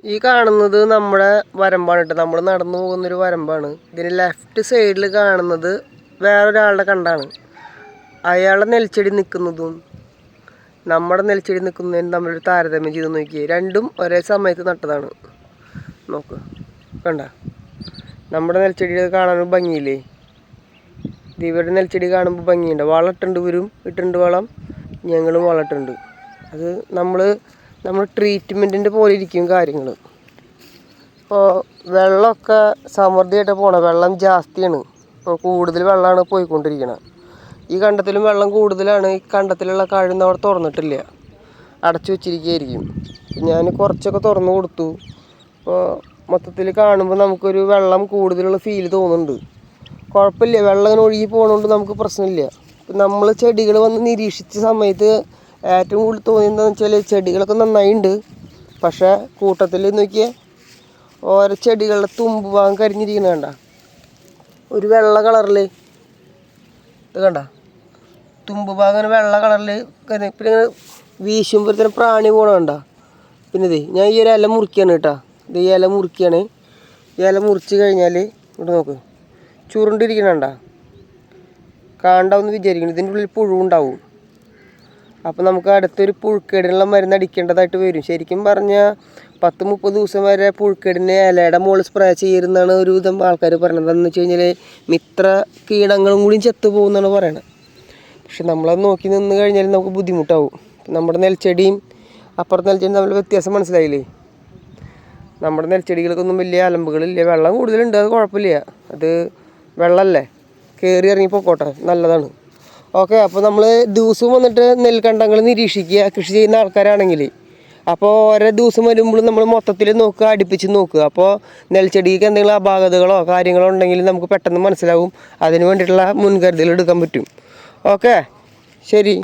ഈ കാണുന്നത് നമ്മുടെ വരമ്പാണ് കേട്ടോ. നമ്മൾ നടന്നു പോകുന്നൊരു വരമ്പാണ്. ഇതിന് ലെഫ്റ്റ് സൈഡിൽ കാണുന്നത് വേറൊരാളുടെ കണ്ടാണ്. അയാളുടെ നെൽച്ചെടി നിൽക്കുന്നതും നമ്മുടെ നെൽച്ചെടി നിൽക്കുന്നതിനും തമ്മിലൊരു താരതമ്യം ചെയ്ത് നോക്കിയേ. രണ്ടും ഒരേ സമയത്ത് നട്ടതാണ്. നോക്ക്, കണ്ട നമ്മുടെ നെൽച്ചെടി കാണാൻ ഭംഗിയില്ലേ? ഇവരുടെ നെൽച്ചെടി കാണുമ്പോൾ ഭംഗിയുണ്ട്. വളം ഇട്ടുണ്ട്, ഇവരും ഇട്ടുണ്ട് വളം, ഞങ്ങളും വളം ഇട്ടുണ്ട്. അത് നമ്മൾ ട്രീറ്റ്മെൻറ്റിൻ്റെ പോലെ ഇരിക്കും കാര്യങ്ങൾ. ഇപ്പോൾ വെള്ളമൊക്കെ സമൃദ്ധിയായിട്ട് പോകണം. വെള്ളം ജാസ്തിയാണ്, ഇപ്പോൾ കൂടുതൽ വെള്ളമാണ് പോയിക്കൊണ്ടിരിക്കുന്നത്. ഈ കണ്ടത്തിലും വെള്ളം കൂടുതലാണ്. ഈ കണ്ടത്തിലുള്ള കാഴ്ന്ന അവിടെ തുറന്നിട്ടില്ല, അടച്ചു വെച്ചിരിക്കുകയായിരിക്കും. ഞാൻ കുറച്ചൊക്കെ തുറന്നു കൊടുത്തു. അപ്പോൾ മൊത്തത്തിൽ കാണുമ്പോൾ നമുക്കൊരു വെള്ളം കൂടുതലുള്ള ഫീൽ തോന്നുന്നുണ്ട്. കുഴപ്പമില്ല, വെള്ളം ഇങ്ങനെ ഒഴുകി പോകുന്നതുകൊണ്ട് നമുക്ക് പ്രശ്നമില്ല. നമ്മൾ ചെടികൾ വന്ന് നിരീക്ഷിച്ച സമയത്ത് ഏറ്റവും കൂടുതൽ തോന്നിയെന്താണെന്ന് വെച്ചാൽ ചെടികളൊക്കെ നന്നായിട്ടുണ്ട്. പക്ഷേ കൂട്ടത്തിൽ നോക്കിയാൽ ഓരോ ചെടികളുടെ തുമ്പ് ഭാഗം കരിഞ്ഞിരിക്കുന്നത് കണ്ട, ഒരു വെള്ള കളറിൽ ഇത് കണ്ട, തുമ്പ് ഭാഗം വെള്ള കളറിൽ. പിന്നെ ഇങ്ങനെ വീശുമ്പോഴത്തേനും പ്രാണി പോകണ കണ്ട. പിന്നെ ഇതേ ഞാൻ ഈ ഒരു ഇല മുറിക്കുകയാണ് കേട്ടോ. ഇത് ഈ ഇല മുറിക്കുകയാണ്. ഈ ഇല മുറിച്ച് കഴിഞ്ഞാൽ ഇവിടെ നോക്ക്, ചുരുണ്ടിരിക്കണണ്ട, കാണ്ടാവെന്ന് വിചാരിക്കണം. ഇതിൻ്റെ ഉള്ളിൽ പുഴുവുണ്ടാവും. അപ്പോൾ നമുക്ക് അടുത്തൊരു പുഴുക്കേടിനുള്ള മരുന്ന് അടിക്കേണ്ടതായിട്ട് വരും. ശരിക്കും പറഞ്ഞാൽ 10-30 ദിവസം വരെ പുഴുക്കേടിന് ഇലയുടെ മുകളിൽ സ്പ്രേ ചെയ്യരുതെന്നാണ് ഒരു വിധം ആൾക്കാർ പറയണത്. എന്ന് വെച്ച് കഴിഞ്ഞാൽ മിത്ര കീടങ്ങളും കൂടി ചത്തു പോകുമെന്നാണ് പറയണത്. പക്ഷെ നമ്മളത് നോക്കി നിന്ന് കഴിഞ്ഞാൽ നമുക്ക് ബുദ്ധിമുട്ടാവും. നമ്മുടെ നെൽച്ചെടിയും അപ്പുറത്തെ നെൽച്ചെടിയും തമ്മിൽ വ്യത്യാസം മനസ്സിലായില്ലേ? നമ്മുടെ നെൽച്ചെടികൾക്കൊന്നും വലിയ അലമ്പുകളില്ല. വെള്ളം കൂടുതലുണ്ട്, അത് കുഴപ്പമില്ല. അത് വെള്ളമല്ലേ, കയറി ഇറങ്ങി പൊക്കോട്ടെ, നല്ലതാണ്. ഓക്കെ, അപ്പോൾ നമ്മൾ ദിവസവും വന്നിട്ട് നെൽക്കണ്ടങ്ങൾ നിരീക്ഷിക്കുക, കൃഷി ചെയ്യുന്ന ആൾക്കാരാണെങ്കിൽ. അപ്പോൾ ഓരോ ദിവസം വരുമ്പോഴും നമ്മൾ മൊത്തത്തിൽ നോക്കുക, അടുപ്പിച്ച് നോക്കുക. അപ്പോൾ നെൽച്ചെടിക്ക് എന്തെങ്കിലും അപാകതകളോ കാര്യങ്ങളോ ഉണ്ടെങ്കിൽ നമുക്ക് പെട്ടെന്ന് മനസ്സിലാവും. അതിന് വേണ്ടിയിട്ടുള്ള മുൻകരുതൽ എടുക്കാൻ പറ്റും. ഓക്കെ, ശരി.